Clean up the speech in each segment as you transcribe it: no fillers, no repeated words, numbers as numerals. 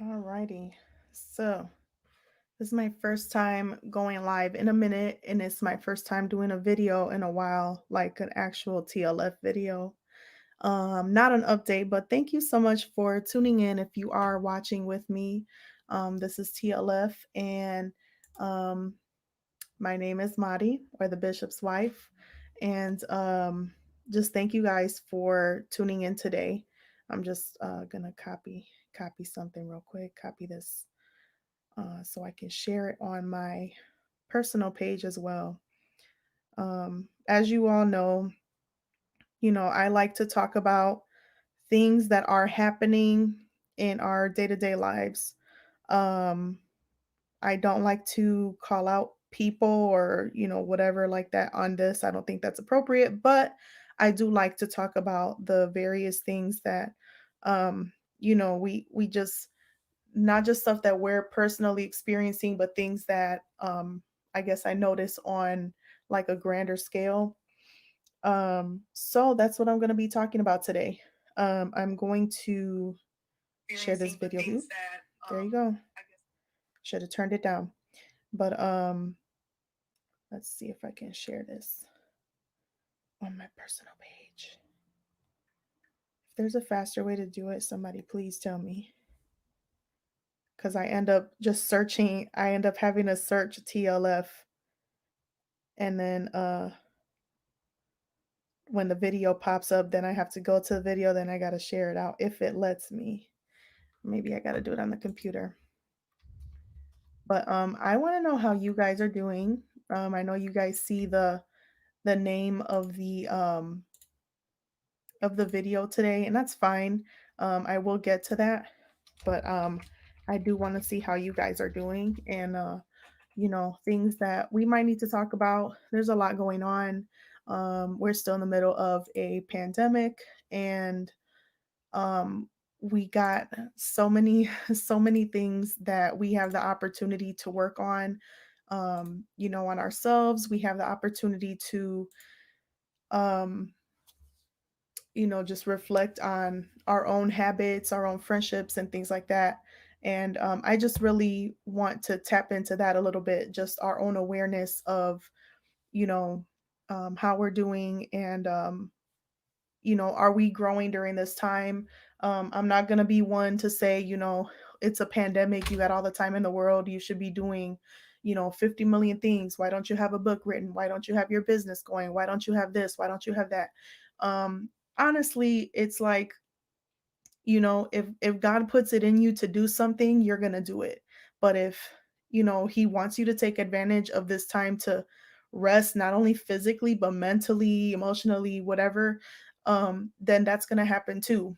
Alrighty. So this is my first time going live in a minute, and it's my first time doing a video in a while, like an actual TLF video. Not an update, but thank you so much for tuning in if you are watching with me. This is TLF, and um, my name is Madi, or the Bishop's wife. And just thank you guys for tuning in today. I'm just gonna copy something real quick. Copy this so I can share it on my personal page as well. As you all know, I like to talk about things that are happening in our day to day lives. Um, I don't like to call out people or, whatever like that on this. I don't think that's appropriate, but I do like to talk about the various things that, we just not just stuff that we're personally experiencing, but things that I guess I notice on like a grander scale. So that's what I'm going to be talking about today. I'm going to share this video here. There you go. Should have turned it down. But let's see if I can share this on my personal page. If there's a faster way to do it, somebody please tell me. Because I end up just searching, I end up having to search TLF, and then when the video pops up, then I have to go to the video, then I gotta share it out if it lets me. Maybe I gotta do it on the computer. But I wanna know how you guys are doing. I know you guys see the name of the video today, and that's fine. I will get to that, but I do want to see how you guys are doing, and things that we might need to talk about. There's a lot going on. We're still in the middle of a pandemic, and we got so many so many things that we have the opportunity to work on. On ourselves. We have the opportunity to um, just reflect on our own habits, our own friendships, and things like that. And I just really want to tap into that a little bit, just our own awareness of, you know, how we're doing, and, are we growing during this time? I'm not going to be one to say, it's a pandemic, you got all the time in the world, you should be doing, 50 million things. Why don't you have a book written? Why don't you have your business going? Why don't you have this? Why don't you have that? Honestly, it's like, if God puts it in you to do something, you're going to do it. But if, he wants you to take advantage of this time to rest, not only physically but mentally, emotionally, whatever, then that's going to happen too.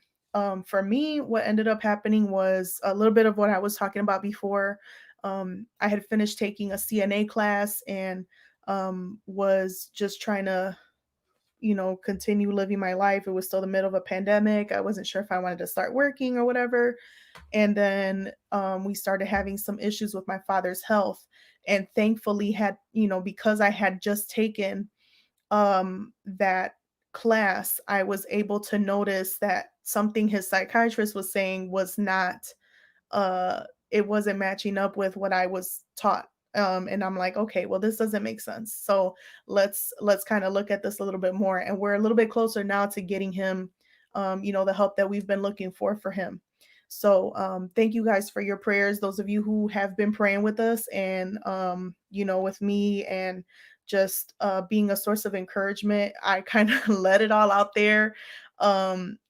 For me, what ended up happening was a little bit of what I was talking about before. I had finished taking a CNA class, and was just trying to, continue living my life. It was still the middle of a pandemic. I wasn't sure if I wanted to start working or whatever. And then we started having some issues with my father's health. And thankfully, because I had just taken that class, I was able to notice that something his psychiatrist was saying was not uh it wasn't matching up with what I was taught. And I'm like, okay, well, this doesn't make sense. So let's kind of look at this a little bit more. And we're a little bit closer now to getting him the help that we've been looking for him. So thank you guys for your prayers, those of you who have been praying with us, and with me, and just being a source of encouragement. I kind of let it all out there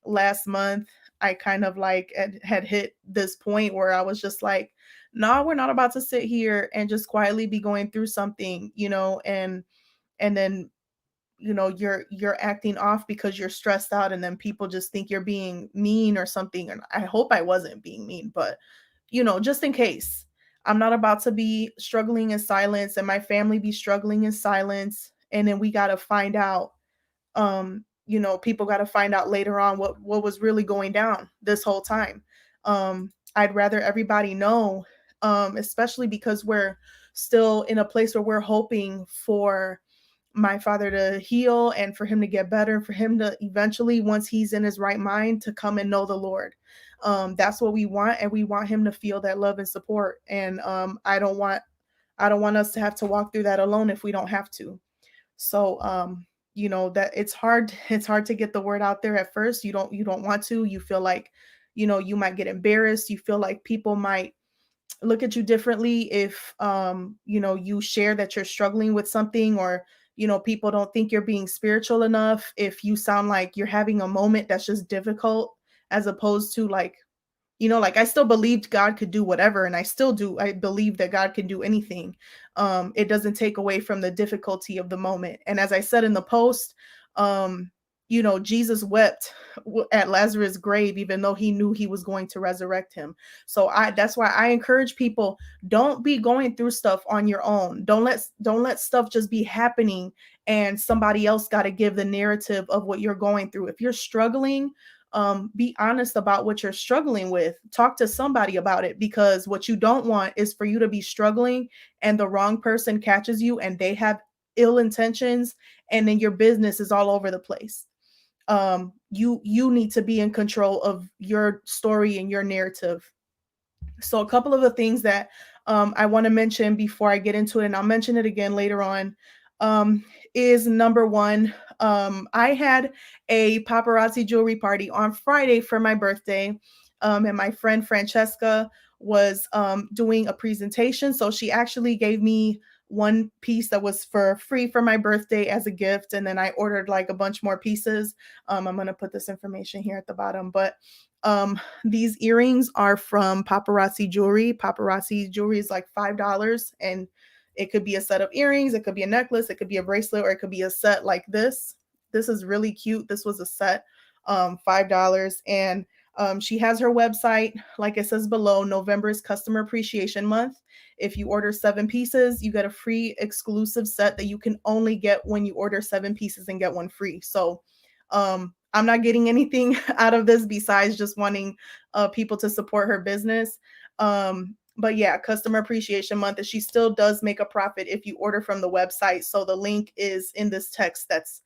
last month. I kind of like had hit this point where I was just like, no, we're not about to sit here and just quietly be going through something, and then you're acting off because you're stressed out, and then people just think you're being mean or something. And I hope I wasn't being mean, but just in case, I'm not about to be struggling in silence, and my family be struggling in silence, and then we got to find out, people got to find out later on what was really going down this whole time. I'd rather everybody know, especially because we're still in a place where we're hoping for my father to heal and for him to get better, for him to eventually, once he's in his right mind, to come and know the Lord. That's what we want, and we want him to feel that love and support. And I don't want us to have to walk through that alone if we don't have to. So that it's hard to get the word out there at first. You don't want to. You feel like, you might get embarrassed. You feel like people might look at you differently if you share that you're struggling with something, or people don't think you're being spiritual enough if you sound like you're having a moment that's just difficult, as opposed to like, like, I still believed God could do whatever, and I still do. I believe that God can do anything. It doesn't take away from the difficulty of the moment. And as I said in the post, um, Jesus wept at Lazarus' grave, even though he knew he was going to resurrect him. So that's why I encourage people, don't be going through stuff on your own. Don't let stuff just be happening and somebody else got to give the narrative of what you're going through. If you're struggling, be honest about what you're struggling with. Talk to somebody about it, because what you don't want is for you to be struggling and the wrong person catches you and they have ill intentions, and then your business is all over the place. You need to be in control of your story and your narrative. So a couple of the things that I want to mention before I get into it, and I'll mention it again later on, is number one, I had a paparazzi jewelry party on Friday for my birthday, and my friend Francesca was doing a presentation. So she actually gave me one piece that was for free for my birthday as a gift, and then I ordered like a bunch more pieces. I'm going to put this information here at the bottom, but these earrings are from Paparazzi Jewelry. Paparazzi Jewelry is like $5, and it could be a set of earrings, it could be a necklace, it could be a bracelet, or it could be a set like this. This is really cute. This was a set, $5. And she has her website, like it says below. November is Customer Appreciation Month. If you order 7 pieces, you get a free exclusive set that you can only get when you order 7 pieces and get one free. So I'm not getting anything out of this besides just wanting people to support her business. But yeah, Customer Appreciation Month, and she still does make a profit if you order from the website. So the link is in this text that's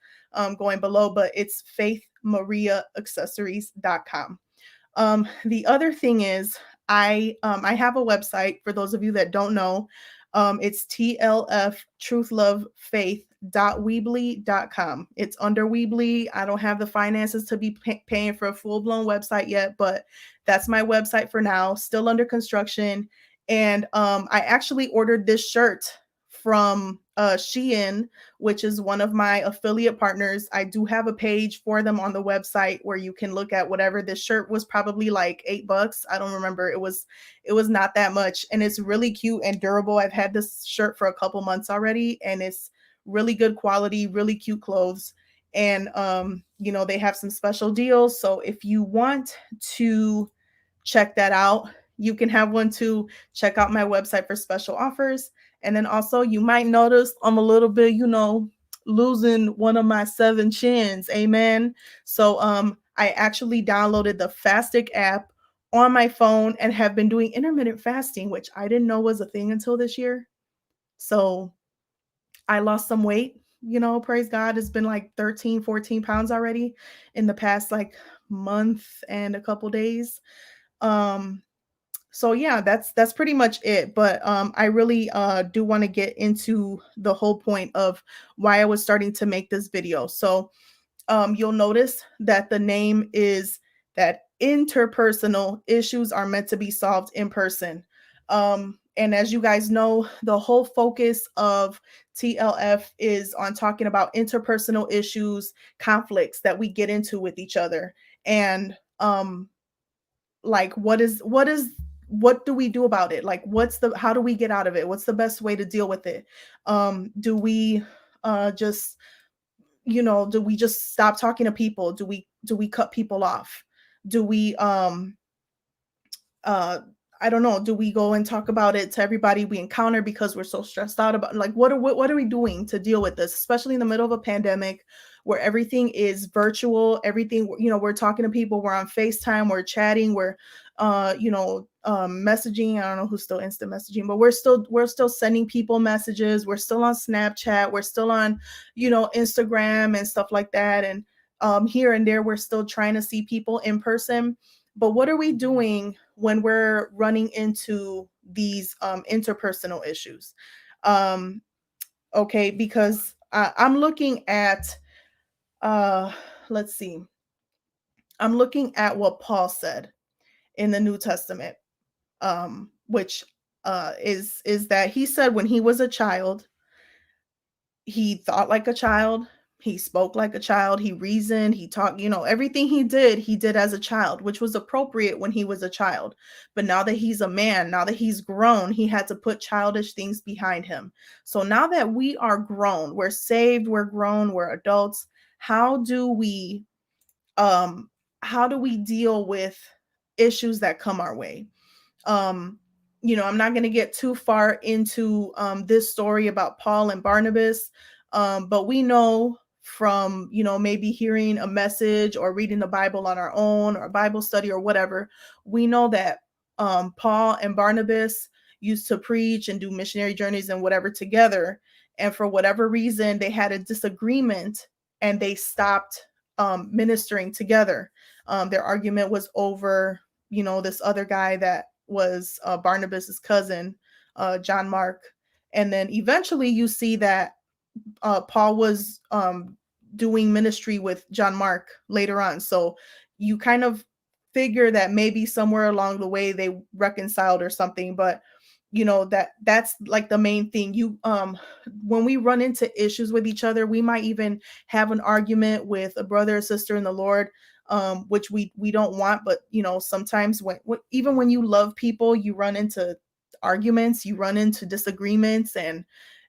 going below, but it's faithmariaaccessories.com. The other thing is, I have a website for those of you that don't know. It's TLF Truth Love Faith.weebly.com. It's under Weebly. I don't have the finances to be paying for a full-blown website yet, but that's my website for now, still under construction. And I actually ordered this shirt from Shein, which is one of my affiliate partners. I do have a page for them on the website where you can look at whatever. This shirt was probably like $8. I don't remember. It was not that much, and it's really cute and durable. I've had this shirt for a couple months already, and it's really good quality, really cute clothes. And they have some special deals. So if you want to check that out, you can have one too. Check out my website for special offers. And then also, you might notice I'm a little bit, losing one of my 7 chins. Amen. So I actually downloaded the Fastic app on my phone and have been doing intermittent fasting, which I didn't know was a thing until this year. So I lost some weight, praise God. It's been like 13, 14 pounds already in the past like month and a couple days. So yeah, that's pretty much it. But I really do want to get into the whole point of why I was starting to make this video. So you'll notice that the name is that interpersonal issues are meant to be solved in person. And as you guys know, the whole focus of TLF is on talking about interpersonal issues, conflicts that we get into with each other. And like, what do we do about it? Like, how do we get out of it? What's the best way to deal with it? Do we just do we just stop talking to people? Do we cut people off? Do we uh I don't know, do we go and talk about it to everybody we encounter because we're so stressed out about, like, what are we doing to deal with this, especially in the middle of a pandemic where everything is virtual, everything, we're talking to people, we're on FaceTime, we're chatting, we're messaging. I don't know who's still instant messaging, but we're still sending people messages, we're still on Snapchat, we're still on, Instagram and stuff like that. And here and there we're still trying to see people in person. But what are we doing when we're running into these interpersonal issues? Um, okay, because I'm looking at, uh, let's see, I'm looking at what Paul said in the New Testament, which is that he said when he was a child, he thought like a child, he spoke like a child, he reasoned, he talked, everything he did as a child, which was appropriate when he was a child. But now that he's a man, now that he's grown, he had to put childish things behind him. So now that we are grown, we're saved, we're grown, we're adults, how do we um how do we deal with issues that come our way? um I'm not going to get too far into this story about Paul and Barnabas, but we know from, maybe hearing a message or reading the Bible on our own or Bible study or whatever, we know that Paul and Barnabas used to preach and do missionary journeys and whatever together, and for whatever reason they had a disagreement and they stopped ministering together. Their argument was over, this other guy that was Barnabas's cousin, John Mark. And then eventually you see that Paul was doing ministry with John Mark later on. So you kind of figure that maybe somewhere along the way they reconciled or something. But that's like the main thing. When we run into issues with each other, we might even have an argument with a brother or sister in the Lord, which we don't want. But sometimes even when you love people, you run into arguments, you run into disagreements, and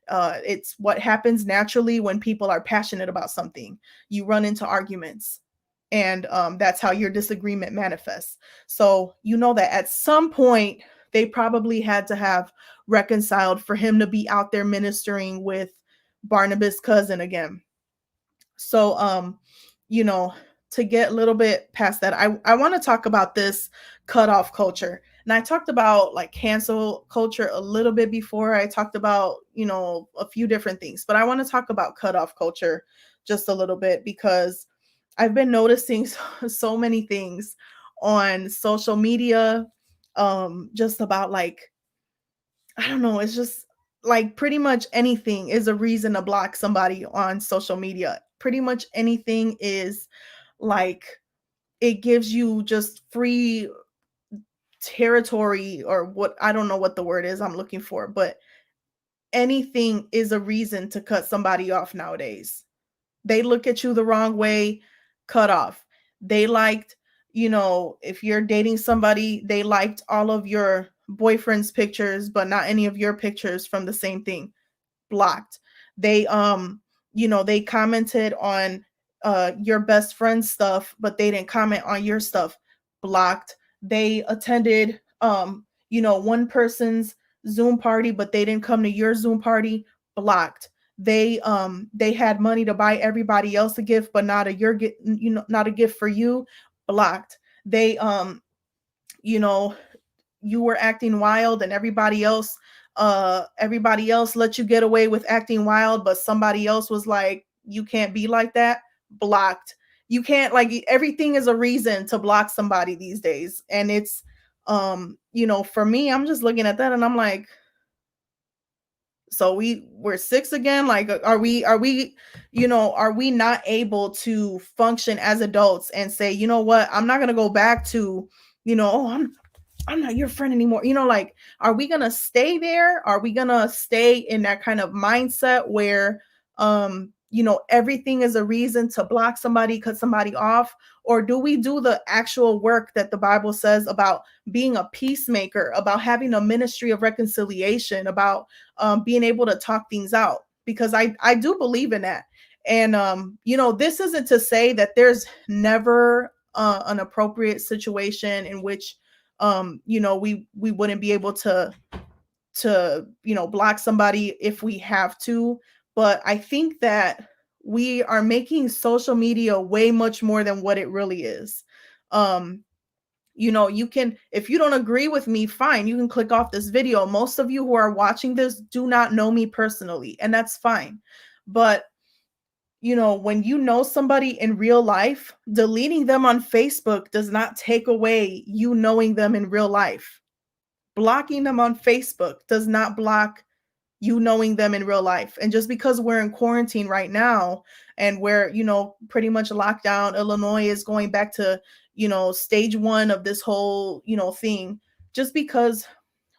it's what happens naturally when people are passionate about something. You run into arguments, and that's how your disagreement manifests. So that at some point they probably had to have reconciled for him to be out there ministering with Barnabas' cousin again. So you know to get a little bit past that, I want to talk about this cutoff culture. And I talked about like cancel culture a little bit before. I talked about, a few different things, but I want to talk about cutoff culture just a little bit because I've been noticing so many things on social media, just about like, I don't know, it's just like pretty much anything is a reason to block somebody on social media. Pretty much anything is like, it gives you just free territory, or what, I don't know what the word is I'm looking for, but anything is a reason to cut somebody off nowadays. They look at you the wrong way, cut off. They liked, if you're dating somebody, they liked all of your boyfriend's pictures, but not any of your pictures from the same thing, blocked. They they commented on your best friend's stuff, but they didn't comment on your stuff, blocked. They attended one person's Zoom party, but they didn't come to your Zoom party, blocked. They had money to buy everybody else a gift, but not a your not a gift for you, blocked. They you know you were acting wild, and everybody else let you get away with acting wild, but somebody else was like, you can't be like that, blocked. You can't, like, everything is a reason to block somebody these days. And it's for me, I'm just looking at that and I'm like, so we're six again? Like, are we not able to function as adults and say, you know what, I'm not going to go back to, oh, I'm not your friend anymore. Like, are we going to stay there? Are we going to stay in that kind of mindset where, everything is a reason to block somebody, cut somebody off? Or do we do the actual work that the Bible says about being a peacemaker, about having a ministry of reconciliation, about being able to talk things out? Because I do believe in that. And, this isn't to say that there's never an appropriate situation in which we wouldn't be able to block somebody if we have to. But I think that We are making social media way much more than what it really is. Um, you can, if you don't agree with me, fine, you can click off this video. Most of you who are watching this do not know me personally, and that's fine. But when you know somebody in real life, deleting them on Facebook does not take away you knowing them in real life. Blocking them on Facebook does not block you knowing them in real life. And just because we're in quarantine right now and we're, pretty much locked down, Illinois is going back to, stage one of this whole, thing, just because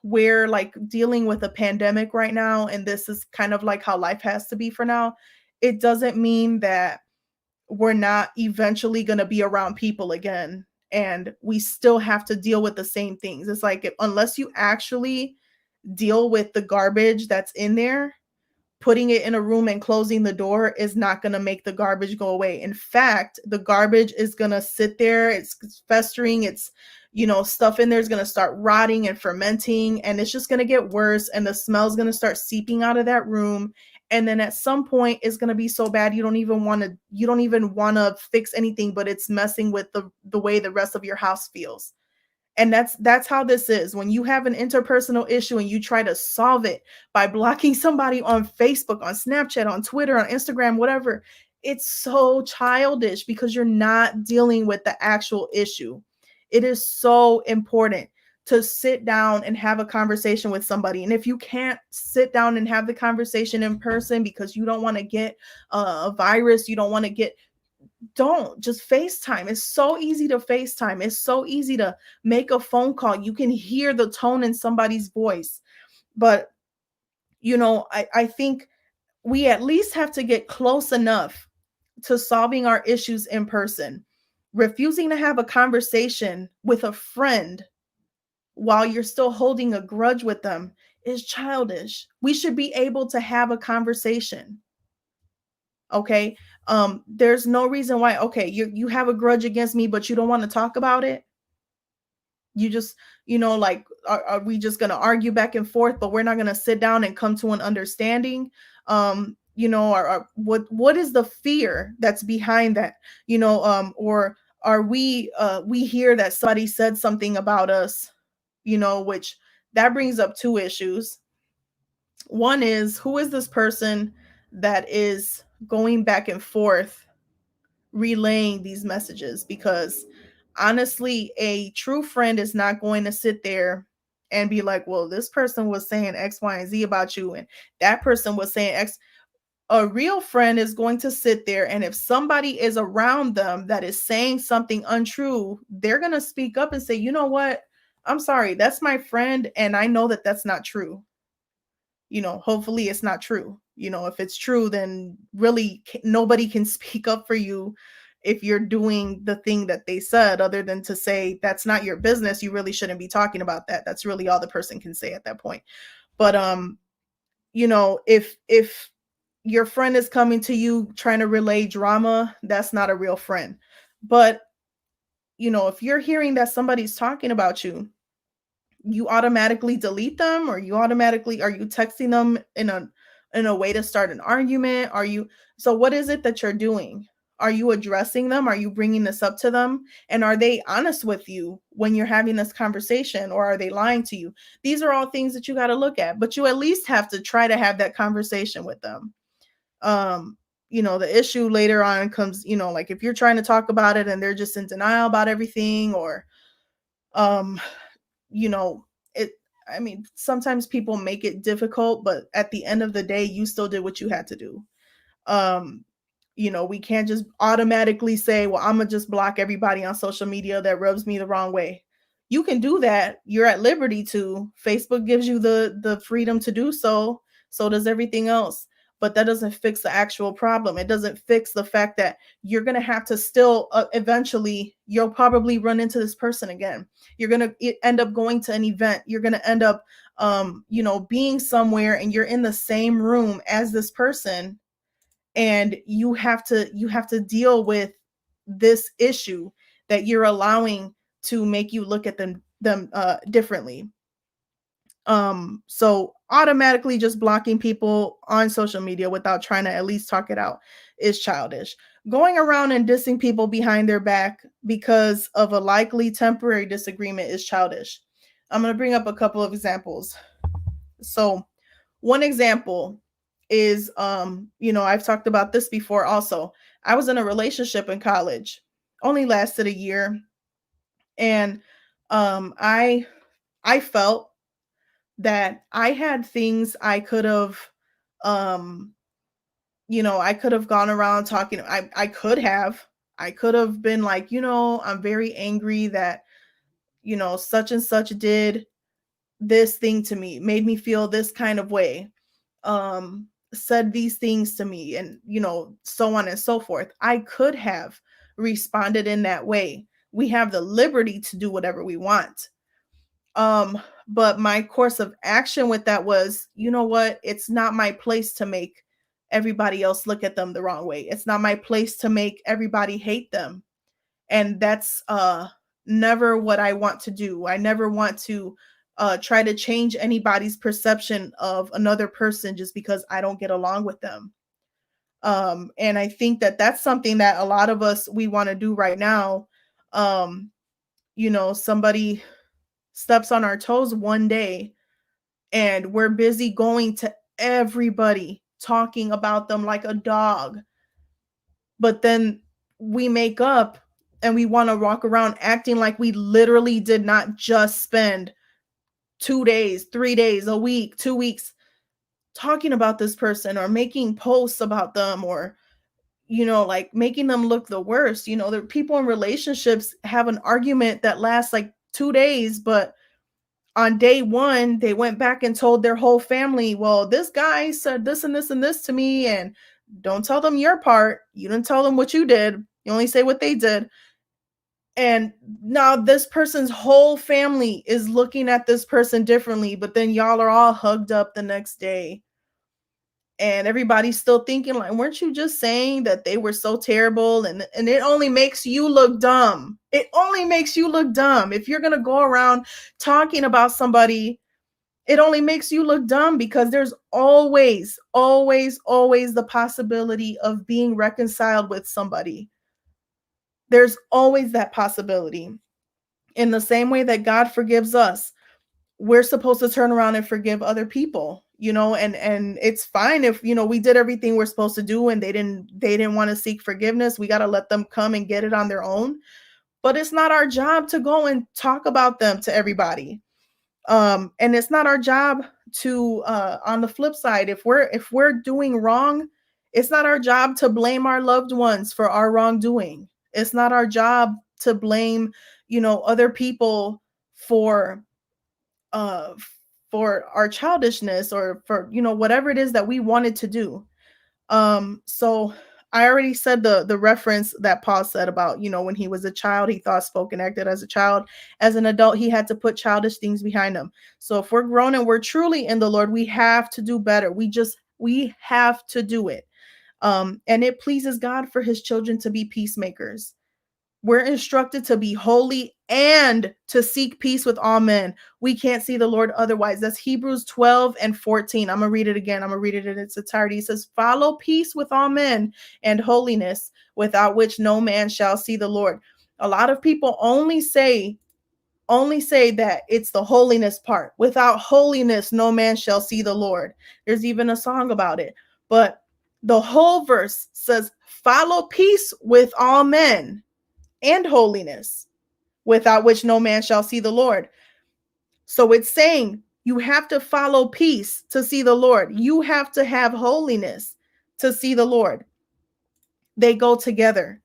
we're like dealing with a pandemic right now and this is kind of like how life has to be for now, it doesn't mean that we're not eventually going to be around people again and we still have to deal with the same things. It's like unless you actually deal with the garbage that's in there, putting it in a room and closing the door is not going to make the garbage go away. In fact, the garbage is going to sit there, it's festering, it's stuff in there is going to start rotting and fermenting, and it's just going to get worse, and the smell is going to start seeping out of that room. And then at some point it's going to be so bad you don't even want to fix anything, but it's messing with the way the rest of your house feels. And that's how this is. When you have an interpersonal issue and you try to solve it by blocking somebody on Facebook, on Snapchat, on Twitter, on Instagram, whatever, it's so childish because you're not dealing with the actual issue. It is so important to sit down and have a conversation with somebody. And if you can't sit down and have the conversation in person because you don't want to get a virus, you don't want to get, don't, just FaceTime. It's so easy to FaceTime. It's so easy to make a phone call. You can hear the tone in somebody's voice. But, I think we at least have to get close enough to solving our issues in person. Refusing to have a conversation with a friend while you're still holding a grudge with them is childish. We should be able to have a conversation. Okay. There's no reason why, okay, you have a grudge against me, but you don't want to talk about it. You just, like, are we just gonna argue back and forth, but we're not gonna sit down and come to an understanding? What is the fear that's behind that? Or are we hear that somebody said something about us, which that brings up two issues. One is, who is this person that is going back and forth relaying these messages? Because honestly, a true friend is not going to sit there and be like, well, this person was saying X, Y, and Z about you, and that person was saying X. A real friend is going to sit there, and if somebody is around them that is saying something untrue, they're going to speak up and say, you know what? I'm sorry, that's my friend, and I know that that's not true. Hopefully it's not true. If it's true, then really nobody can speak up for you if you're doing the thing that they said, other than to say that's not your business. You really shouldn't be talking about that. That's really all the person can say at that point. But if your friend is coming to you trying to relay drama, that's not a real friend. But if you're hearing that somebody's talking about you, you automatically delete them, or are you texting them in a way to start an argument? So what is it that you're doing? Are you addressing them? Are you bringing this up to them? And are they honest with you when you're having this conversation, or are they lying to you? These are all things that you got to look at, but you at least have to try to have that conversation with them. The issue later on comes, like if you're trying to talk about it and they're just in denial about everything, or um you know, it I mean, sometimes people make it difficult, but at the end of the day, you still did what you had to do. Um, we can't just automatically say, well, I'm gonna just block everybody on social media that rubs me the wrong way. You can do that. You're at liberty to. Facebook gives you the freedom to do so. So does everything else. But that doesn't fix the actual problem. It doesn't fix the fact that you're gonna have to still eventually. You'll probably run into this person again. You're gonna end up going to an event. You're gonna end up, being somewhere, and you're in the same room as this person, and you have to deal with this issue that you're allowing to make you look at them differently. So automatically just blocking people on social media without trying to at least talk it out is childish. Going around and dissing people behind their back because of a likely temporary disagreement is childish. I'm going to bring up a couple of examples. So, one example is I've talked about this before also. I was in a relationship in college. Only lasted a year, and I felt that I had things I could have um I could have gone around talking. I could have been like, I'm very angry that, such and such did this thing to me, made me feel this kind of way, said these things to me, and, so on and so forth. I could have responded in that way. We have the liberty to do whatever we want. But my course of action with that was, you know what? It's not my place to make everybody else look at them the wrong way. It's not my place to make everybody hate them. And that's never what I want to do. I never want to try to change anybody's perception of another person just because I don't get along with them. And I think that that's something that a lot of us we want to do right now. Um, somebody steps on our toes one day and we're busy going to everybody talking about them like a dog. But then we make up and we want to walk around acting like we literally did not just spend 2 days, 3 days, a week, 2 weeks talking about this person or making posts about them, or like making them look the worst. The people in relationships have an argument that lasts like 2 days, but on day one, they went back and told their whole family, well, this guy said this and this and this to me, and don't tell them your part. You didn't tell them what you did. You only say what they did. And now this person's whole family is looking at this person differently, but then y'all are all hugged up the next day. And everybody's still thinking, like, weren't you just saying that they were so terrible? And it only makes you look dumb. It only makes you look dumb. If you're gonna go around talking about somebody, it only makes you look dumb, because there's always, always, always the possibility of being reconciled with somebody. There's always that possibility. In the same way that God forgives us, we're supposed to turn around and forgive other people, and it's fine if, we did everything we're supposed to do and they didn't want to seek forgiveness. We got to let them come and get it on their own. But it's not our job to go and talk about them to everybody. And it's not our job to on the flip side, if we're doing wrong, it's not our job to blame our loved ones for our wrongdoing. It's not our job to blame, other people for uh for our childishness, or for, whatever it is that we wanted to do. So I already said the reference that Paul said about, when he was a child, he thought, spoke, and acted as a child. As an adult, he had to put childish things behind him. So if we're grown and we're truly in the Lord, we have to do better. We have to do it. And it pleases God for his children to be peacemakers. We're instructed to be holy and to seek peace with all men. We can't see the Lord otherwise. That's Hebrews 12:14. I'm going to read it again. I'm going to read it in its entirety. It says, follow peace with all men and holiness, without which no man shall see the Lord. A lot of people only say that it's the holiness part. Without holiness, no man shall see the Lord. There's even a song about it. But the whole verse says, follow peace with all men and holiness, without which no man shall see the Lord. So it's saying you have to follow peace to see the Lord. You have to have holiness to see the Lord. They go together.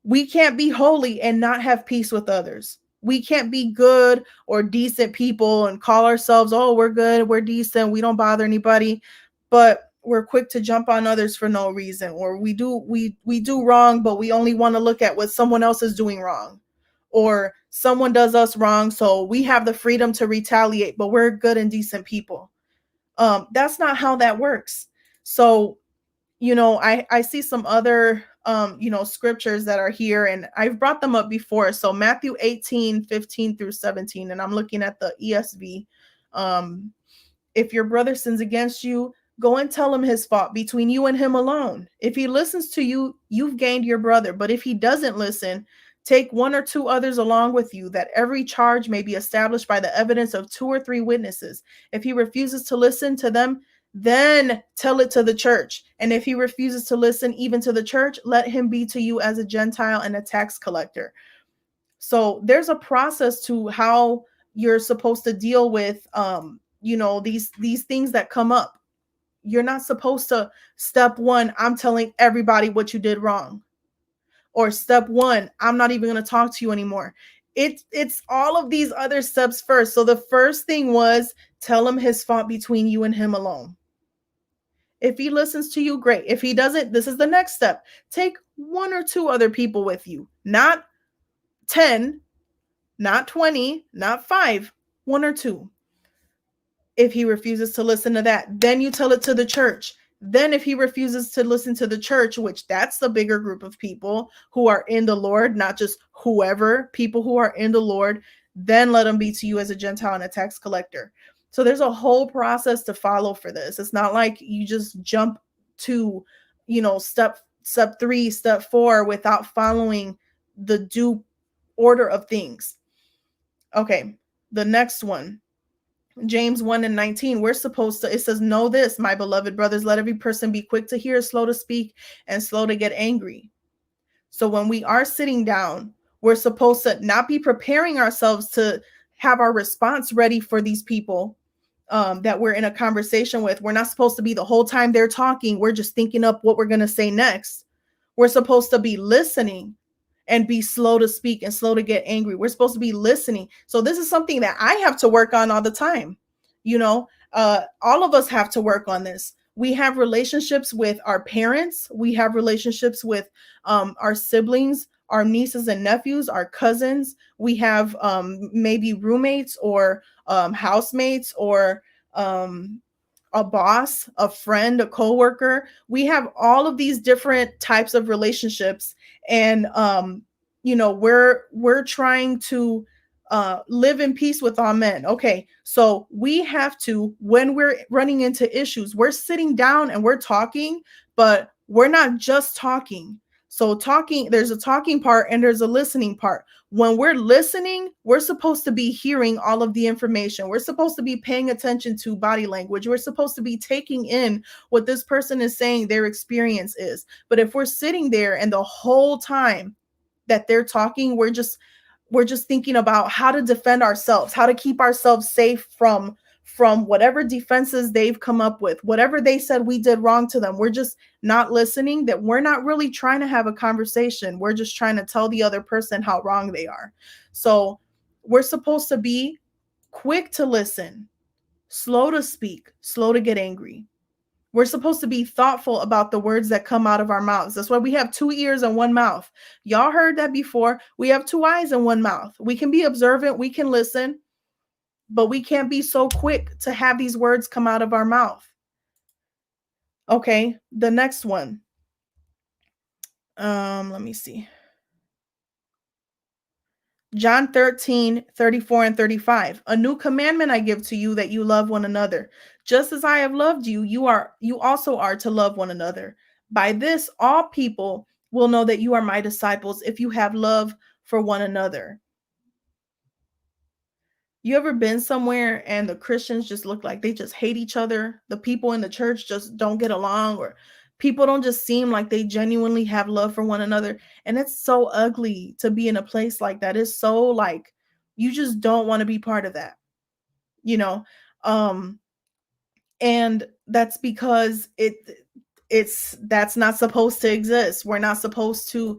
We can't be holy and not have peace with others. We can't be good or decent people and call ourselves, oh, we're good, we're decent, we don't bother anybody, but we're quick to jump on others for no reason. Or we do wrong, but we only want to look at what someone else is doing wrong. Or someone does us wrong, so we have the freedom to retaliate, but we're good and decent people. That's not how that works. So, I see some other scriptures that are here, and I've brought them up before. So Matthew 18:15-17, and I'm looking at the ESV. If your brother sins against you, Go and tell him his fault between you and him alone. If he listens to you, you've gained your brother. But if he doesn't listen, take one or two others along with you, that every charge may be established by the evidence of two or three witnesses. If he refuses to listen to them, then tell it to the church. And if he refuses to listen even to the church, let him be to you as a Gentile and a tax collector. So there's a process to how you're supposed to deal with these things that come up. You're not supposed to, step one, I'm telling everybody what you did wrong. Or step one, I'm not even going to talk to you anymore. It's all of these other steps first. So the first thing was, tell him his fault between you and him alone. If he listens to you, great. If he doesn't, this is the next step. Take one or two other people with you, not 10, not 20, not 5, one or two. If he refuses to listen to that, then you tell it to the church. Then if he refuses to listen to the church, which that's the bigger group of people who are in the Lord, not just whoever, people who are in the Lord, then let him be to you as a Gentile and a tax collector. So there's a whole process to follow for this. It's not like you just jump to, step 3, step 4 without following the due order of things. Okay, the next one. James 1 and 19, we're supposed to, it says, know this, my beloved brothers, let every person be quick to hear, slow to speak, and slow to get angry. So when we are sitting down, we're supposed to not be preparing ourselves to have our response ready for these people that we're in a conversation with. We're not supposed to be the whole time they're talking, we're just thinking up what we're going to say next. We're supposed to be listening and be slow to speak and slow to get angry. We're supposed to be listening. So this is something that I have to work on all the time. All of us have to work on this. We have relationships with our parents. We have relationships with our siblings, our nieces and nephews, our cousins. We have maybe roommates or housemates or a boss, a friend, a coworker. We have all of these different types of relationships, and we're trying to live in peace with all men. Okay, so we have to, when we're running into issues, we're sitting down and we're talking, but we're not just talking. So talking, there's a talking part and there's a listening part. When we're listening, we're supposed to be hearing all of the information. We're supposed to be paying attention to body language. We're supposed to be taking in what this person is saying their experience is. But if we're sitting there and the whole time that they're talking, we're just thinking about how to defend ourselves, how to keep ourselves safe from whatever defenses they've come up with, whatever they said we did wrong to them. We're just not listening, that we're not really trying to have a conversation. We're just trying to tell the other person how wrong they are. So we're supposed to be quick to listen, slow to speak, slow to get angry. We're supposed to be thoughtful about the words that come out of our mouths. That's why we have 2 ears and 1 mouth. Y'all heard that before. We have 2 eyes and 1 mouth. We can be observant, we can listen, but we can't be so quick to have these words come out of our mouth. Okay, the next one. Let me see. John 13:34 and 35. A new commandment I give to you, that you love one another. Just as I have loved you, you also are to love one another. By this, all people will know that you are my disciples, if you have love for one another. You ever been somewhere and the Christians just look like they just hate each other? The people in the church just don't get along, or people don't just seem like they genuinely have love for one another. And it's so ugly to be in a place like that. It's so like you just don't want to be part of that, you know? Um and that's because that's not supposed to exist. We're not supposed to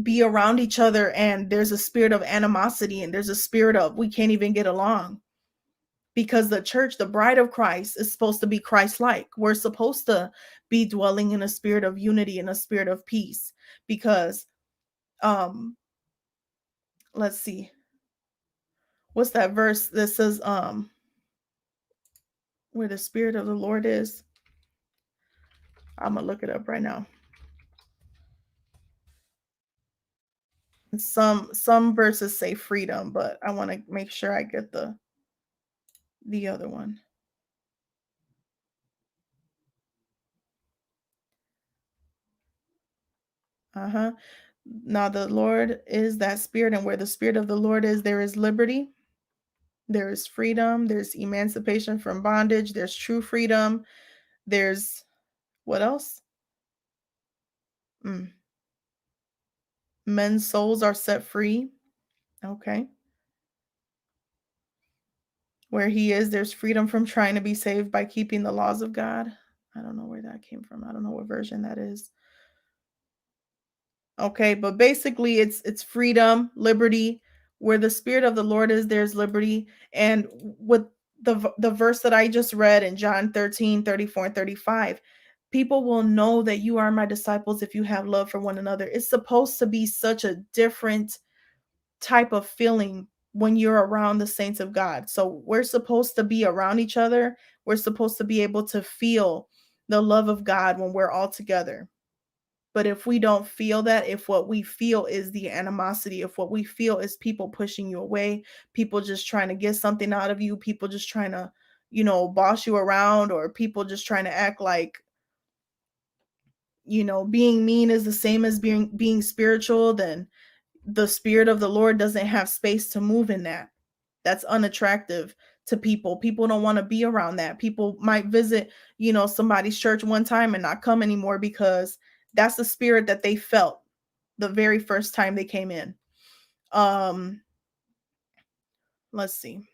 be around each other and there's a spirit of animosity and there's a spirit of we can't even get along, because the church, the bride of Christ, is supposed to be Christ-like. We're supposed to be dwelling in a spirit of unity and a spirit of peace, because um let's see, what's that verse that says where the spirit of the Lord is? I'm gonna look it up right now. Some verses say freedom, but I want to make sure I get the other one. Uh-huh. Now the Lord is that spirit, and where the spirit of the Lord is, there is liberty, there is freedom, there's emancipation from bondage, there's true freedom, there's what else? Mm. Men's souls are set free. Okay. Where he is, there's freedom from trying to be saved by keeping the laws of God. I don't know where that came from. I don't know what version that is. Okay, but basically it's freedom, liberty. Where the spirit of the Lord is, there's liberty. And with the verse that I just read in John 13:34 and 35, people will know that you are my disciples if you have love for one another. It's supposed to be such a different type of feeling when you're around the saints of God. So we're supposed to be around each other. We're supposed to be able to feel the love of God when we're all together. But if we don't feel that, if what we feel is the animosity, if what we feel is people pushing you away, people just trying to get something out of you, people just trying to, boss you around, or people just trying to act like, being mean is the same as being spiritual, then the spirit of the Lord doesn't have space to move in that. That's unattractive to people. People don't want to be around that. People might visit, somebody's church one time and not come anymore because that's the spirit that they felt the very first time they came in. Um, let's see.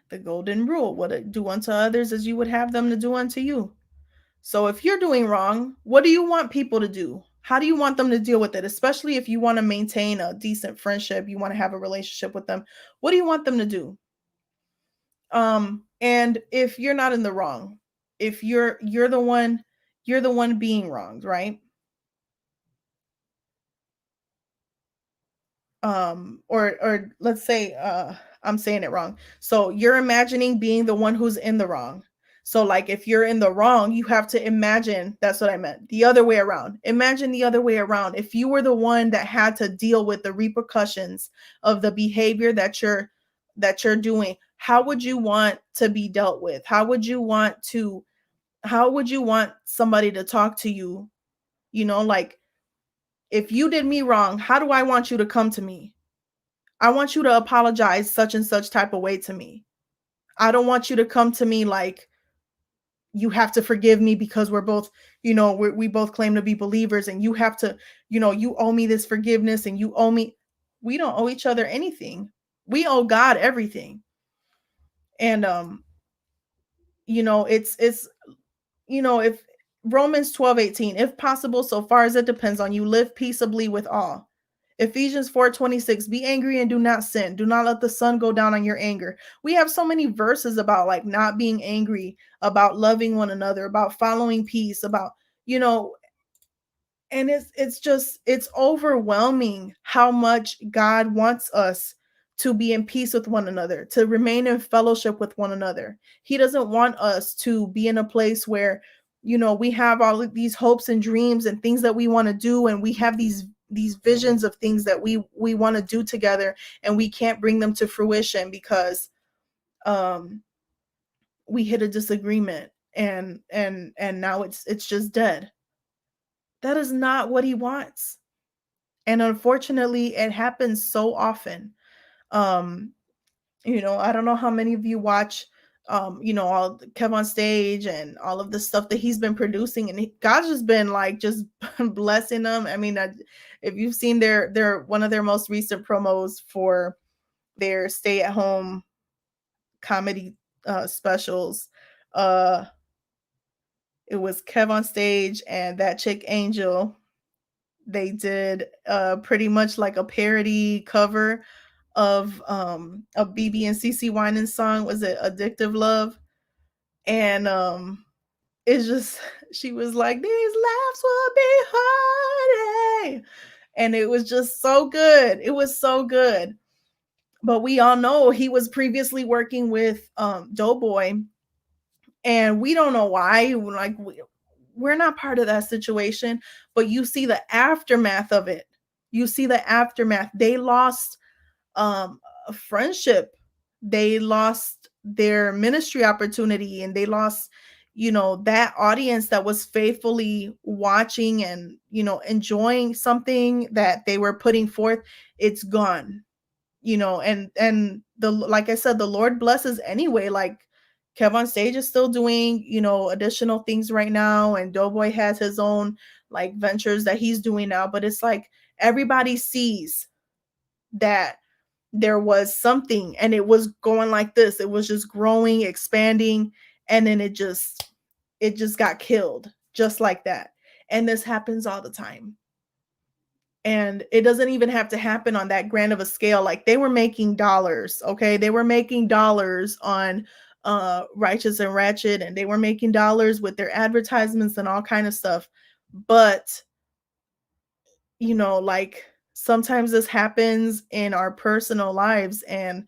The golden rule, what do unto others as you would have them to do unto you. So if you're doing wrong, what do you want people to do? How do you want them to deal with it? Especially if you want to maintain a decent friendship, you want to have a relationship with them. What do you want them to do? And if you're not in the wrong, if you're the one being wronged, right? Or let's say I'm saying it wrong. So you're imagining being the one who's in the wrong. So like if you're in the wrong, you have to imagine, that's what I meant, the other way around. Imagine the other way around. If you were the one that had to deal with the repercussions of the behavior that you're doing, how would you want to be dealt with? How would you want somebody to talk to you? Like, if you did me wrong, how do I want you to come to me? I want you to apologize such and such type of way to me. I don't want you to come to me like you have to forgive me because we're both, we both claim to be believers, and you have to, you owe me this forgiveness and you owe me. We don't owe each other anything. We owe God everything. And it's if Romans 12:18, if possible, so far as it depends on you, live peaceably with all. Ephesians 4:26, be angry and do not sin. Do not let the sun go down on your anger. We have so many verses about like not being angry, about loving one another, about following peace, about, you know, and it's overwhelming how much God wants us to be in peace with one another, to remain in fellowship with one another. He doesn't want us to be in a place where, we have all of these hopes and dreams and things that we want to do, and we have these visions of things that we want to do together, and we can't bring them to fruition because um we hit a disagreement, and now it's just dead. That is not what he wants. And unfortunately, it happens so often. Um, I don't know how many of you watch, all Kev on Stage and all of the stuff that he's been producing, and God's just been like just blessing them. I mean, if you've seen their one of their most recent promos for their stay at home comedy specials, uh, it was Kev on Stage and that chick Angel. They did pretty much like a parody cover of a BB and CC Winans song. Was it Addictive Love? And it's just she was like, these laughs will be hard. And it was just so good. It was so good. But we all know he was previously working with Doughboy, and we don't know why. Like we're not part of that situation, but you see the aftermath of it. You see the aftermath. They lost a friendship. They lost their ministry opportunity, and they lost, that audience that was faithfully watching and, enjoying something that they were putting forth, it's gone. And the like I said, the Lord blesses anyway. Like Kev on Stage is still doing, additional things right now, and Doughboy has his own like ventures that he's doing now. But it's like everybody sees that there was something and it was going like this. It was just growing, expanding, and then it just got killed just like that. And this happens all the time. And it doesn't even have to happen on that grand of a scale. Like they were making dollars, okay? They were making dollars on Righteous and Ratchet, and they were making dollars with their advertisements and all kind of stuff. But, like sometimes this happens in our personal lives, and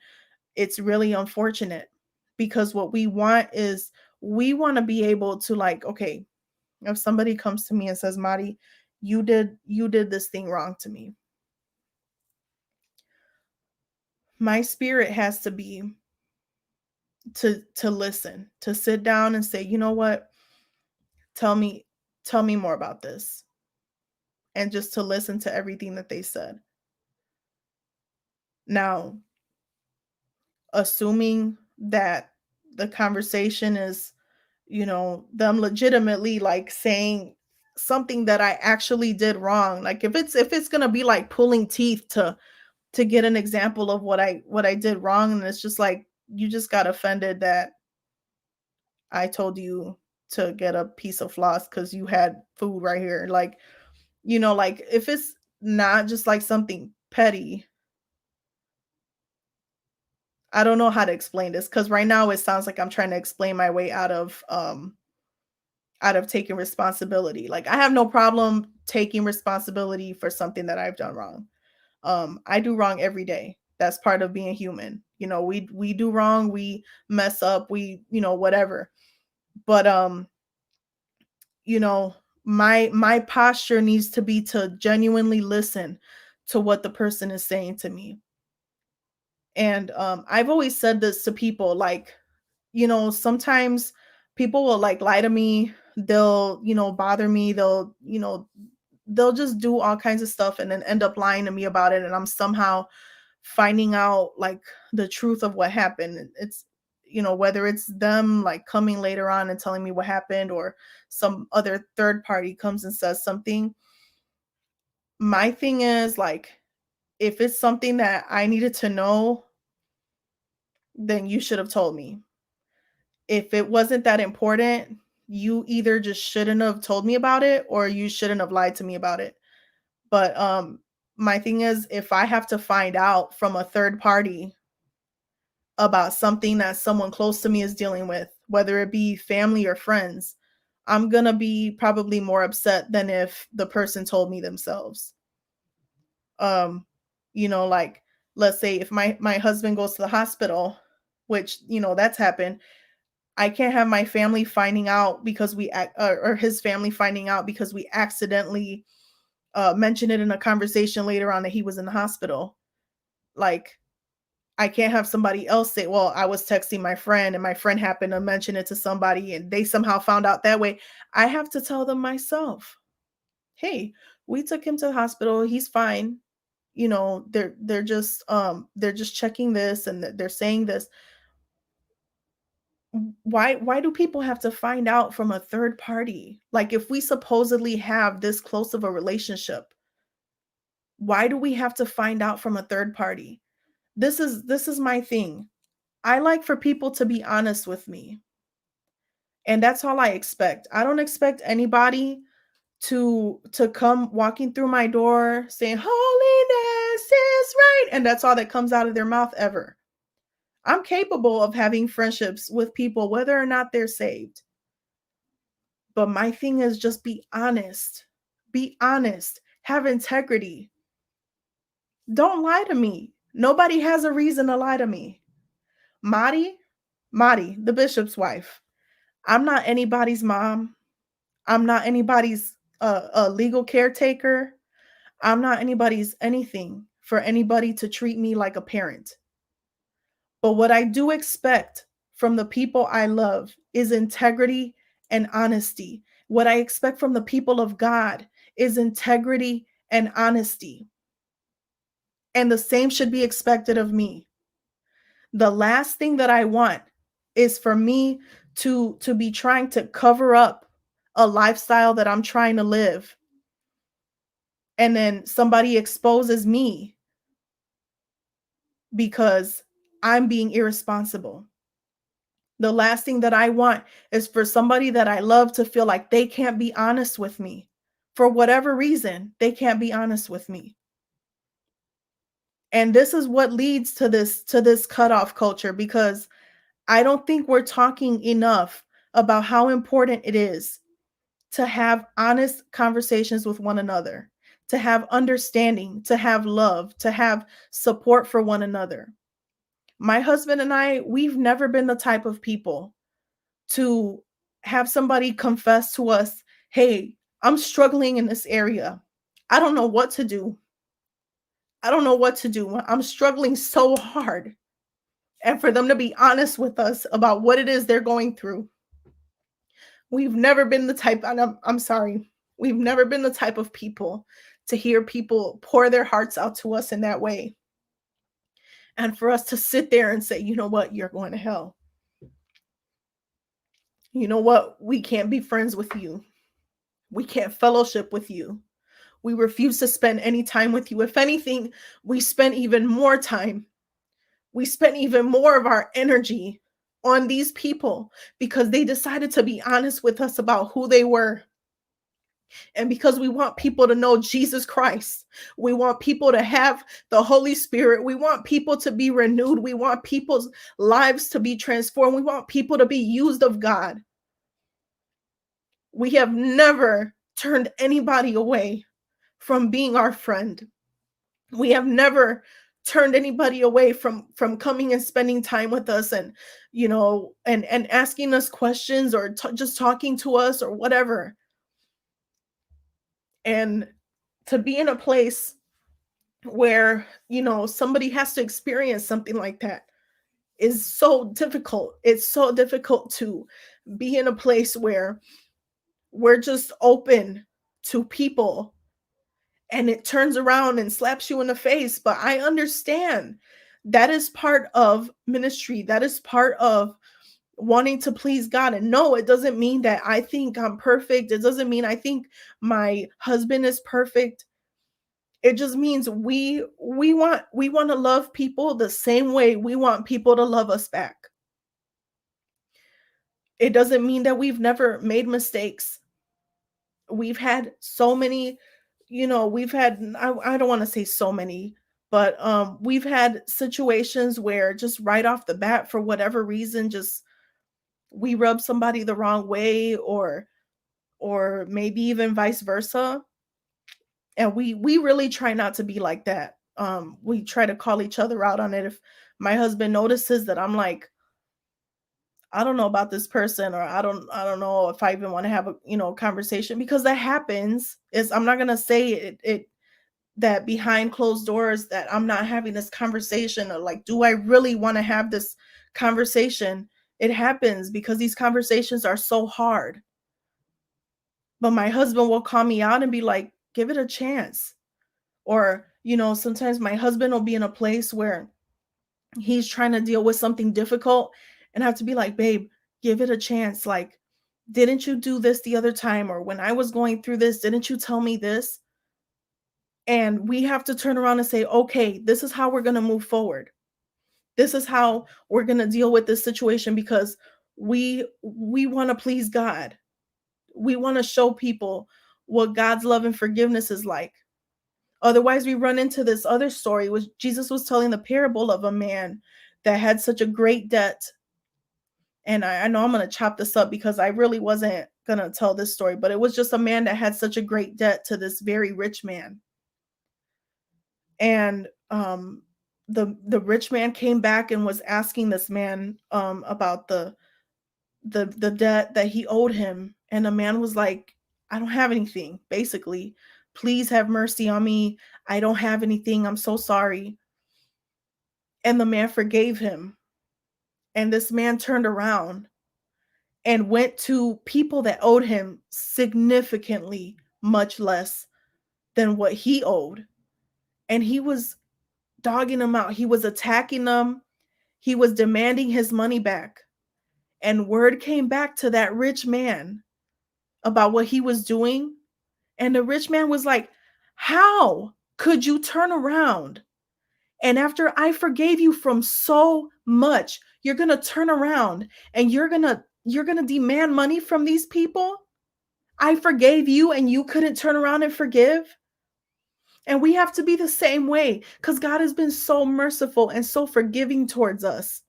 it's really unfortunate because what we want is we want to be able to, like, okay, if somebody comes to me and says, Madi, you did this thing wrong to me, my spirit has to be to listen, to sit down and say, you know what, tell me tell me more about this, and just to listen to everything that they said. Now, assuming that the conversation is, them legitimately like saying something that I actually did wrong. Like if it's gonna be like pulling teeth to get an example of what I did wrong, and it's just like you just got offended that I told you to get a piece of floss because you had food right here. Like, like if it's not just like something petty, I don't know how to explain this because right now it sounds like I'm trying to explain my way out of taking responsibility. Like I have no problem taking responsibility for something that I've done wrong. I do wrong every day. That's part of being human. We do wrong, we mess up, we, whatever. But you know, my posture needs to be to genuinely listen to what the person is saying to me. And I've always said this to people, like, sometimes people will like lie to me, they'll, bother me, they'll just do all kinds of stuff and then end up lying to me about it, and I'm somehow finding out like the truth of what happened. It's, whether it's them like coming later on and telling me what happened, or some other third party comes and says something. My thing is like, if it's something that I needed to know, then you should have told me. If it wasn't that important, you either just shouldn't have told me about it or you shouldn't have lied to me about it. But my thing is, if I have to find out from a third party about something that someone close to me is dealing with, whether it be family or friends, I'm going to be probably more upset than if the person told me themselves. Um like, let's say if my husband goes to the hospital, which, that's happened, I can't have my family finding out because or his family finding out because we accidentally mentioned it in a conversation later on that he was in the hospital. Like, I can't have somebody else say, well, I was texting my friend and my friend happened to mention it to somebody and they somehow found out that way. I have to tell them myself, hey, we took him to the hospital. He's fine. They're just checking this and they're saying this. Why do people have to find out from a third party? Like if we supposedly have this close of a relationship, why do we have to find out from a third party? This is my thing. I like for people to be honest with me. And that's all I expect. I don't expect anybody to come walking through my door saying holiness is right, and that's all that comes out of their mouth ever. I'm capable of having friendships with people whether or not they're saved. But my thing is just be honest. Be honest. Have integrity. Don't lie to me. Nobody has a reason to lie to me. Madi, Madi, the bishop's wife. I'm not anybody's mom. I'm not anybody's legal caretaker. I'm not anybody's anything for anybody to treat me like a parent. But what I do expect from the people I love is integrity and honesty. What I expect from the people of God is integrity and honesty. And the same should be expected of me. The last thing that I want is for me to be trying to cover up a lifestyle that I'm trying to live, and then somebody exposes me because I'm being irresponsible. The last thing that I want is for somebody that I love to feel like they can't be honest with me. For whatever reason, they can't be honest with me. And this is what leads to this cutoff culture, because I don't think we're talking enough about how important it is to have honest conversations with one another, to have understanding, to have love, to have support for one another. My husband and I, we've never been the type of people to have somebody confess to us, "Hey, I'm struggling in this area. I don't know what to do. I don't know what to do. I'm struggling so hard." And for them to be honest with us about what it is they're going through. We've never been the type, and I'm sorry, we've never been the type of people to hear people pour their hearts out to us in that way. And for us to sit there and say, "You know what? You're going to hell. You know what? We can't be friends with you. We can't fellowship with you. We refuse to spend any time with you." If anything, we spent even more time. We spent even more of our energy on these people because they decided to be honest with us about who they were. And because we want people to know Jesus Christ, we want people to have the Holy Spirit, we want people to be renewed, we want people's lives to be transformed, we want people to be used of God. We have never turned anybody away from being our friend. We have never turned anybody away from coming and spending time with us, and and asking us questions, or just talking to us or whatever. And to be in a place where somebody has to experience something like that is so difficult. It's so difficult to be in a place where we're just open to people, and it turns around and slaps you in the face. But I understand that is part of ministry, that is part of wanting to please God. And no, it doesn't mean that I think I'm perfect, it doesn't mean I think my husband is perfect. It just means we want to love people the same way we want people to love us back. It doesn't mean that we've never made mistakes. We've had so many, we've had, I don't want to say so many, but we've had situations where just right off the bat, for whatever reason, just we rub somebody the wrong way, or maybe even vice versa. And we really try not to be like that. We try to call each other out on it. If my husband notices that I'm like, I don't know about this person, or I don't know if I even want to have a conversation, because that happens. Is I'm not gonna say it that behind closed doors that I'm not having this conversation, or like, do I really want to have this conversation? It happens because these conversations are so hard. But my husband will call me out and be like, give it a chance. Or, sometimes my husband will be in a place where he's trying to deal with something difficult, and I have to be like, babe, give it a chance. Like, didn't you do this the other time? Or when I was going through this, didn't you tell me this? And we have to turn around and say, okay, this is how we're going to move forward. This is how we're going to deal with this situation, because we want to please God. We want to show people what God's love and forgiveness is like. Otherwise, we run into this other story, which Jesus was telling the parable of a man that had such a great debt. And I know I'm going to chop this up because I really wasn't going to tell this story, but it was just a man that had such a great debt to this very rich man. And the rich man came back and was asking this man about the debt that he owed him. And the man was like, I don't have anything, basically. Please have mercy on me. I don't have anything. I'm so sorry. And the man forgave him. And this man turned around and went to people that owed him significantly much less than what he owed. And he was dogging them out. He was attacking them. He was demanding his money back. And word came back to that rich man about what he was doing. And the rich man was like, how could you turn around? And after I forgave you from so much, you're going to turn around and you're going to demand money from these people? I forgave you and you couldn't turn around and forgive? And we have to be the same way cuz God has been so merciful and so forgiving towards us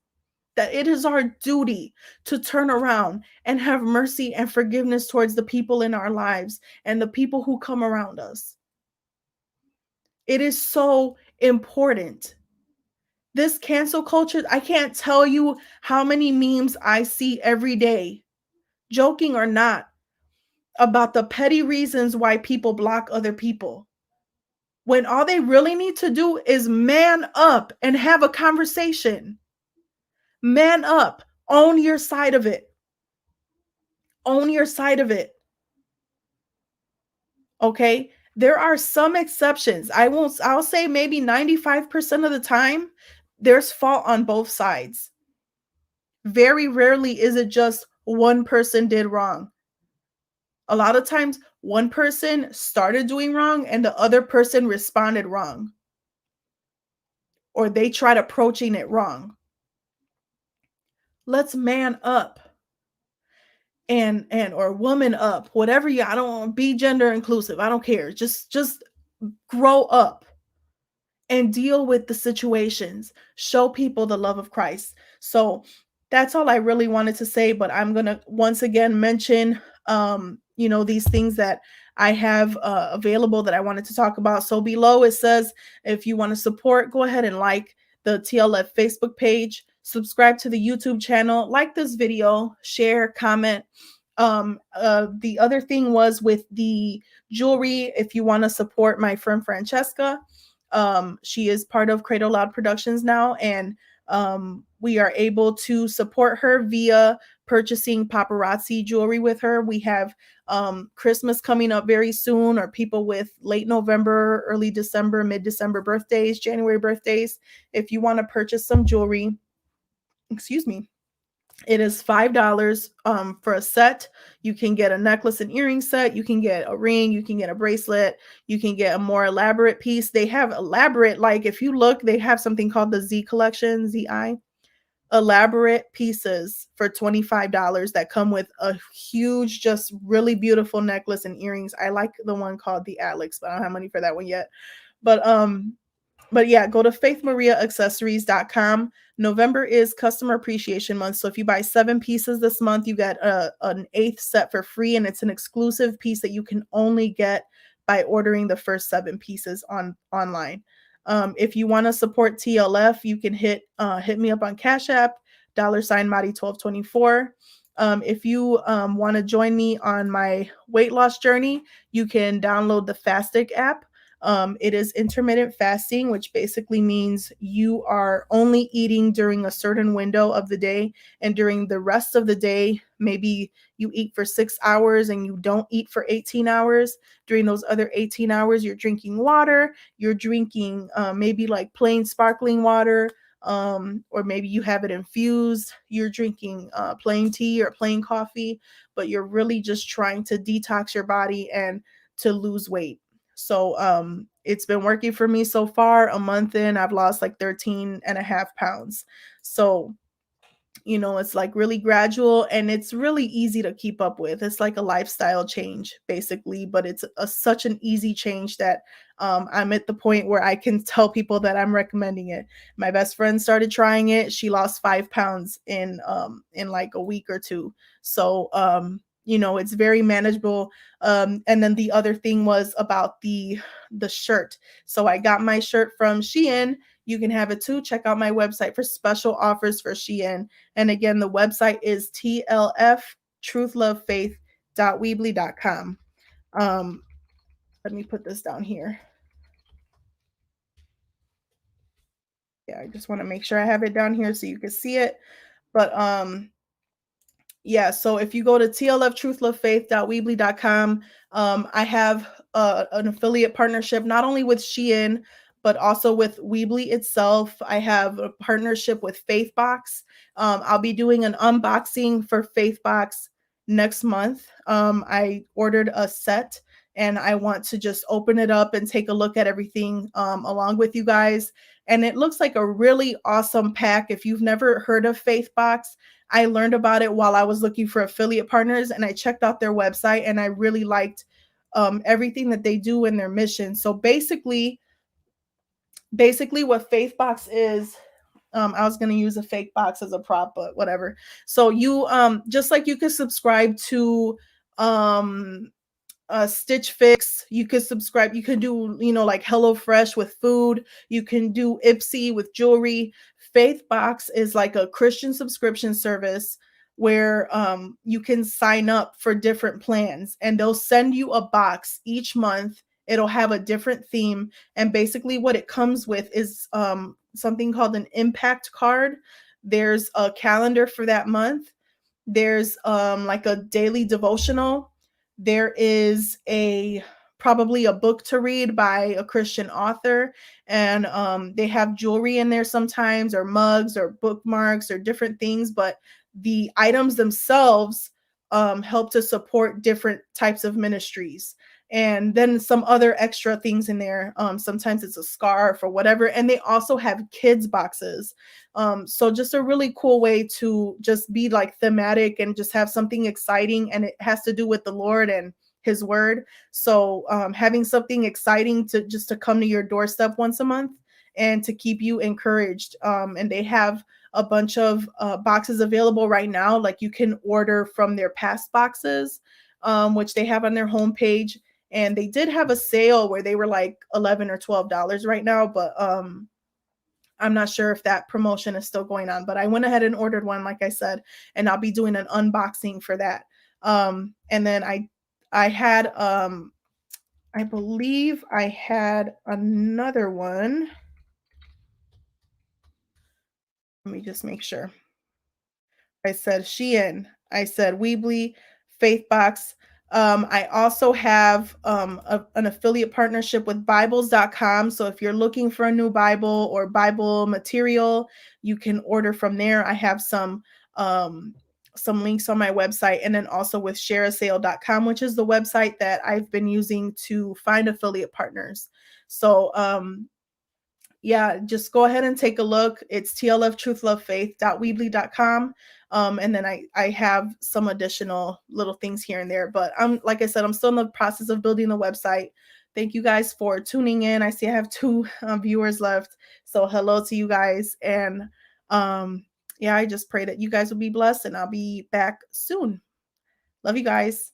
that it is our duty to turn around and have mercy and forgiveness towards the people in our lives and the people who come around us. It is so important. This cancel culture, I can't tell you how many memes I see every day, joking or not, about the petty reasons why people block other people. When all they really need to do is man up and have a conversation. Man up, own your side of it. Own your side of it. Okay? There are some exceptions. I'll say maybe 95% of the time there's fault on both sides. Very rarely is it just one person did wrong. A lot of times one person started doing wrong and the other person responded wrong, or they tried approaching it wrong. Let's man up and or woman up, whatever you, I don't be gender inclusive. I don't care. Just grow up and deal with the situations. Show people the love of Christ. So that's all I really wanted to say, but I'm going to once again mention these things that I have available that I wanted to talk about. So below it says if you want to support, go ahead and like the TLF Facebook page, subscribe to the YouTube channel, like this video, share, comment. The other thing was with the jewelry, if you want to support my friend Francesca, she is part of Cradle Loud Productions now, and we are able to support her via purchasing paparazzi jewelry with her. We have Christmas coming up very soon, or people with late November, early December, mid-December birthdays, January birthdays. If you want to purchase some jewelry, excuse me, it is $5 for a set. You can get a necklace and earring set. You can get a ring. You can get a bracelet. You can get a more elaborate piece. They have elaborate, like if you look, they have something called the Z collection, ZI, elaborate pieces for $25 that come with a huge, just really beautiful necklace and earrings. I like the one called the Alex, but I don't have money for that one yet. But yeah, go to faithmariaaccessories.com. November is customer appreciation month. So if you buy 7 pieces this month, you get an 8th set for free. And it's an exclusive piece that you can only get by ordering the first 7 pieces online. If you want to support TLF, you can hit me up on Cash App, $Madi1224. If you want to join me on my weight loss journey, you can download the Fastic app. It is intermittent fasting, which basically means you are only eating during a certain window of the day, and during the rest of the day, maybe you eat for 6 hours and you don't eat for 18 hours. During those other 18 hours, you're drinking water, you're drinking maybe like plain sparkling water, or maybe you have it infused, you're drinking plain tea or plain coffee, but you're really just trying to detox your body and to lose weight. So it's been working for me so far. A month in, I've lost like 13 and a half pounds. So it's like really gradual and it's really easy to keep up with. It's like a lifestyle change basically, but it's such an easy change that I'm at the point where I can tell people that I'm recommending it. My best friend started trying it. She lost 5 pounds in like a week or two. So it's very manageable. And then the other thing was about the shirt. So I got my shirt from Shein. You can have it too. Check out my website for special offers for Shein. And again, the website is tlftruthlovefaith.weebly.com. Let me put this down here. Yeah, I just want to make sure I have it down here so you can see it. But Yeah, so if you go to tlftruthlovefaith.weebly.com, I have an affiliate partnership not only with Shein, but also with Weebly itself. I have a partnership with Faithbox. I'll be doing an unboxing for Faithbox next month. I ordered a set and I want to just open it up and take a look at everything along with you guys. And it looks like a really awesome pack. If you've never heard of Faithbox, I learned about it while I was looking for affiliate partners, and I checked out their website and I really liked everything that they do in their mission. So basically what Faithbox is, I was going to use a fake box as a prop, but whatever. So you just like you could subscribe to um Stitch Fix. You could subscribe. You can do, like HelloFresh with food. You can do Ipsy with jewelry. Faithbox is like a Christian subscription service where you can sign up for different plans and they'll send you a box each month. It'll have a different theme. And basically, what it comes with is something called an impact card. There's a calendar for that month. There's like a daily devotional. There is a probably a book to read by a Christian author, and they have jewelry in there sometimes, or mugs, or bookmarks, or different things. But the items themselves help to support different types of ministries. And then some other extra things in there. Sometimes it's a scarf or whatever. And they also have kids boxes, so just a really cool way to just be like thematic and just have something exciting, and it has to do with the Lord and his word. So having something exciting to just to come to your doorstep once a month and to keep you encouraged. And they have a bunch of boxes available right now. Like you can order from their past boxes, which they have on their homepage. And they did have a sale where they were like $11 or $12 right now, but I'm not sure if that promotion is still going on, but I went ahead and ordered one, like I said, and I'll be doing an unboxing for that. And then I had I believe I had another one. Let me just make sure. I said Shein, I said Weebly, Faithbox. I also have an affiliate partnership with Bibles.com. So if you're looking for a new Bible or Bible material, you can order from there. I have some links on my website, and then also with shareasale.com, which is the website that I've been using to find affiliate partners. So yeah, just go ahead and take a look. It's tlftruthlovefaith.weebly.com. And then I have some additional little things here and there. But I'm like I said, I'm still in the process of building the website. Thank you guys for tuning in. I see I have two viewers left. So hello to you guys. And yeah, I just pray that you guys will be blessed, and I'll be back soon. Love you guys.